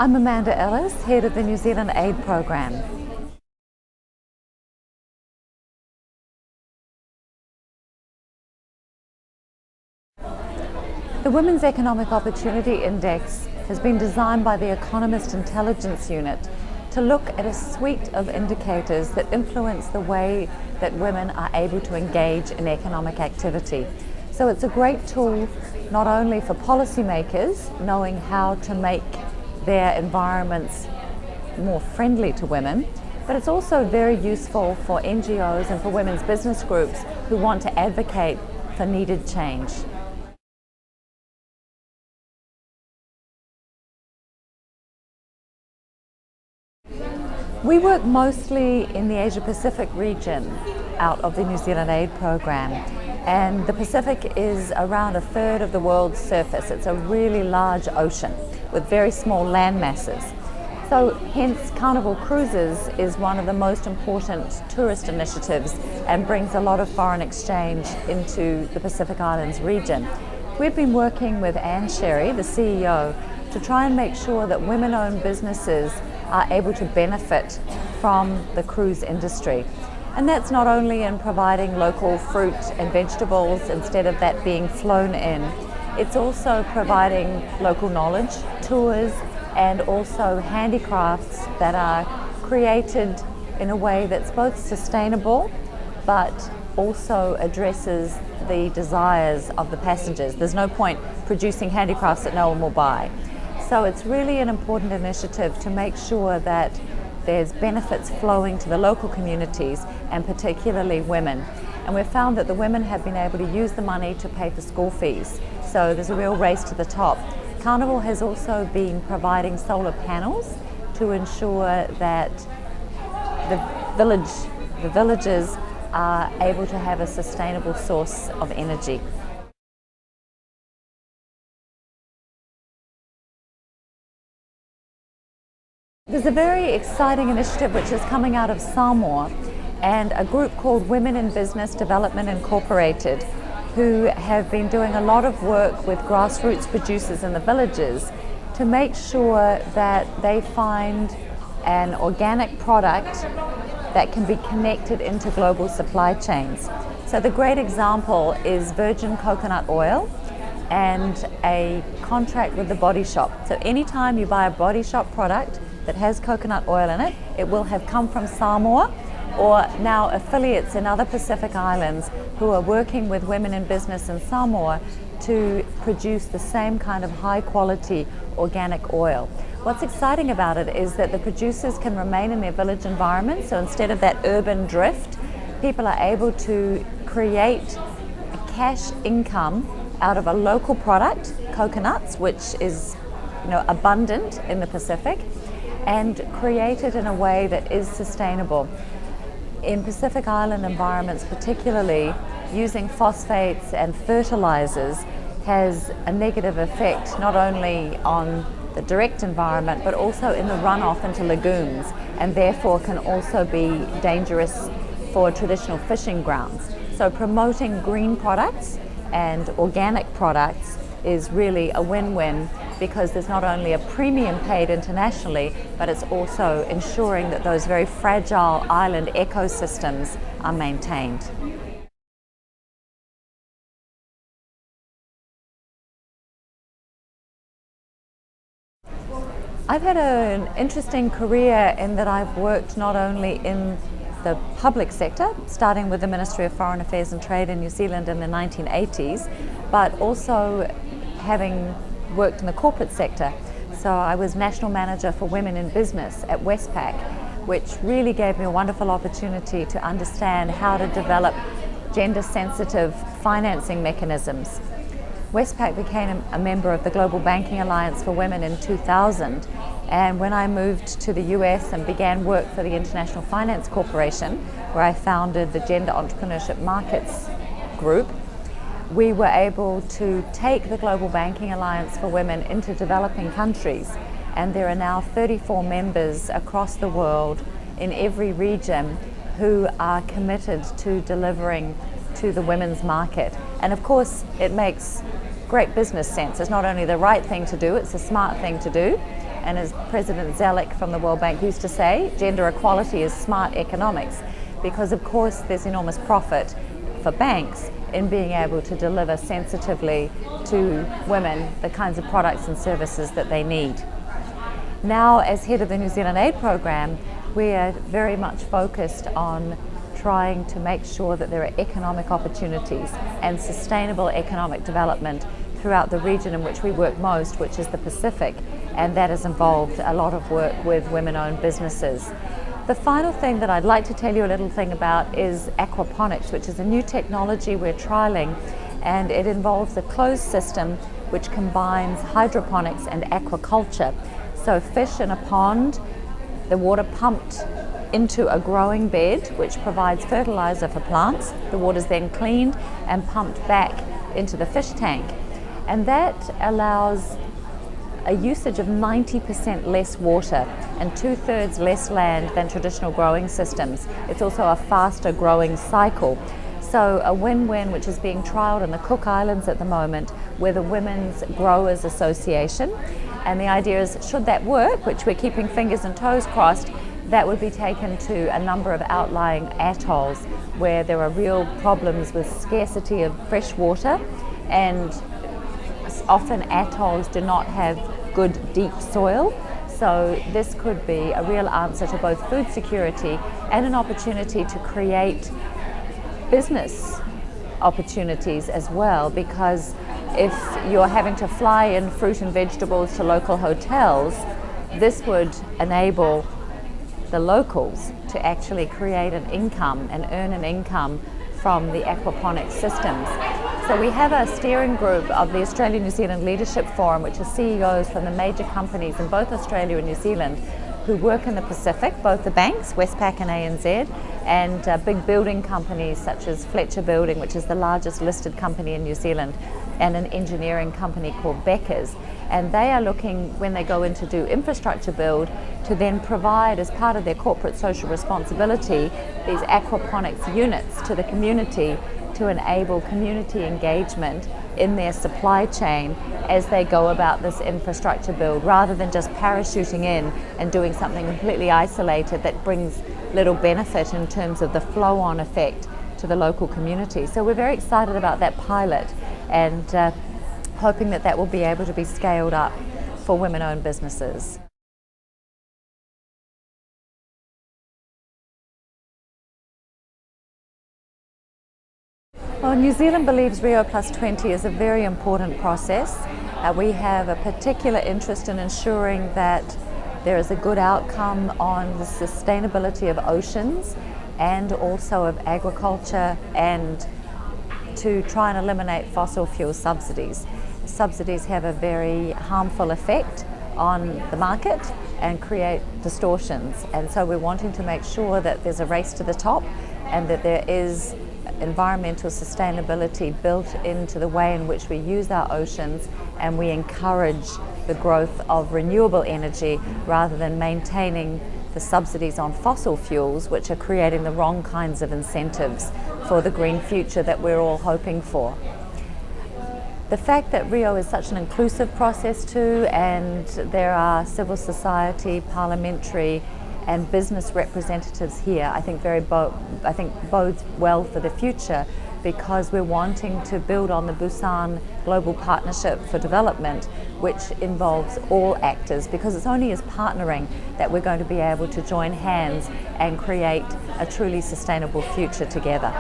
I'm Amanda Ellis, head of the New Zealand Aid Program. The Women's Economic Opportunity Index has been designed by the Economist Intelligence Unit to look at a suite of indicators that influence the way that women are able to engage in economic activity. So it's a great tool not only for policymakers knowing how to make their environments more friendly to women, but it's also very useful for NGOs and for women's business groups who want to advocate for needed change. We work mostly in the Asia Pacific region out of the New Zealand Aid Program, and the Pacific is around a third of the world's surface. It's a really large ocean with very small land masses. So hence Carnival Cruises is one of the most important tourist initiatives and brings a lot of foreign exchange into the Pacific Islands region. We've been working with Anne Sherry, the CEO, to try and make sure that women-owned businesses are able to benefit from the cruise industry. And that's not only in providing local fruit and vegetables instead of that being flown in, it's also providing local knowledge, tours, and also handicrafts that are created in a way that's both sustainable but also addresses the desires of the passengers. There's no point producing handicrafts that no one will buy. So it's really an important initiative to make sure that there's benefits flowing to the local communities and particularly women. And we've found that the women have been able to use the money to pay for school fees. So there's a real race to the top. Carnival has also been providing solar panels to ensure that the villages are able to have a sustainable source of energy. There's a very exciting initiative which is coming out of Samoa and a group called Women in Business Development Incorporated, who have been doing a lot of work with grassroots producers in the villages to make sure that they find an organic product that can be connected into global supply chains. So the great example is virgin coconut oil and a contract with the Body Shop. So anytime you buy a Body Shop product that has coconut oil in it, it will have come from Samoa or now affiliates in other Pacific Islands who are working with women in business in Samoa to produce the same kind of high quality organic oil. What's exciting about it is that the producers can remain in their village environment, so instead of that urban drift, people are able to create a cash income out of a local product, coconuts, which is abundant in the Pacific, and create it in a way that is sustainable. In Pacific Island environments particularly, using phosphates and fertilizers has a negative effect not only on the direct environment but also in the runoff into lagoons, and therefore can also be dangerous for traditional fishing grounds. So promoting green products and organic products is really a win-win, because there's not only a premium paid internationally, but it's also ensuring that those very fragile island ecosystems are maintained. I've had an interesting career in that I've worked not only in the public sector, starting with the Ministry of Foreign Affairs and Trade in New Zealand in the 1980s, but also having worked in the corporate sector. So I was National Manager for Women in Business at Westpac, which really gave me a wonderful opportunity to understand how to develop gender-sensitive financing mechanisms. Westpac became a member of the Global Banking Alliance for Women in 2000, and when I moved to the US and began work for the International Finance Corporation, where I founded the Gender Entrepreneurship Markets Group, we were able to take the Global Banking Alliance for Women into developing countries, and there are now 34 members across the world in every region who are committed to delivering to the women's market. And of course, it makes great business sense. It's not only the right thing to do, it's a smart thing to do, And as President Zellick from the World Bank used to say, gender equality is smart economics, because of course there's enormous profit for banks in being able to deliver sensitively to women the kinds of products and services that they need. Now, as head of the New Zealand Aid Program, we are very much focused on trying to make sure that there are economic opportunities and sustainable economic development throughout the region in which we work most, which is the Pacific, and that has involved a lot of work with women-owned businesses. The final thing that I'd like to tell you a little thing about is aquaponics, which is a new technology we're trialing, and it involves a closed system which combines hydroponics and aquaculture. So fish in a pond, the water pumped into a growing bed which provides fertilizer for plants. The water is then cleaned and pumped back into the fish tank. And that allows a usage of 90% less water and 2/3 less land than traditional growing systems. It's also a faster growing cycle. So a win-win which is being trialled in the Cook Islands at the moment with a Women's Growers Association. And the idea is, should that work, which we're keeping fingers and toes crossed, that would be taken to a number of outlying atolls where there are real problems with scarcity of fresh water, and often atolls do not have good deep soil. So this could be a real answer to both food security and an opportunity to create business opportunities as well, because if you're having to fly in fruit and vegetables to local hotels, this would enable the locals to actually create an income and earn an income from the aquaponics systems. So we have a steering group of the Australia-New Zealand Leadership Forum, which is CEOs from the major companies in both Australia and New Zealand who work in the Pacific, both the banks, Westpac and ANZ, and big building companies such as Fletcher Building, which is the largest listed company in New Zealand, and an engineering company called Becker's. And they are looking, when they go in to do infrastructure build, to then provide as part of their corporate social responsibility these aquaponics units to the community to enable community engagement in their supply chain as they go about this infrastructure build, rather than just parachuting in and doing something completely isolated that brings little benefit in terms of the flow-on effect to the local community. So we're very excited about that pilot, and hoping that that will be able to be scaled up for women-owned businesses. Well, New Zealand believes Rio Plus 20 is a very important process. We have a particular interest in ensuring that there is a good outcome on the sustainability of oceans and also of agriculture, and to try and eliminate fossil fuel subsidies. Subsidies have a very harmful effect on the market and create distortions, and so we're wanting to make sure that there's a race to the top and that there is environmental sustainability built into the way in which we use our oceans, and we encourage the growth of renewable energy rather than maintaining the subsidies on fossil fuels, which are creating the wrong kinds of incentives for the green future that we're all hoping for. The fact that Rio is such an inclusive process too, and there are civil society, parliamentary and business representatives here, I think bodes well for the future, because we're wanting to build on the Busan Global Partnership for Development, which involves all actors, because it's only as partnering that we're going to be able to join hands and create a truly sustainable future together.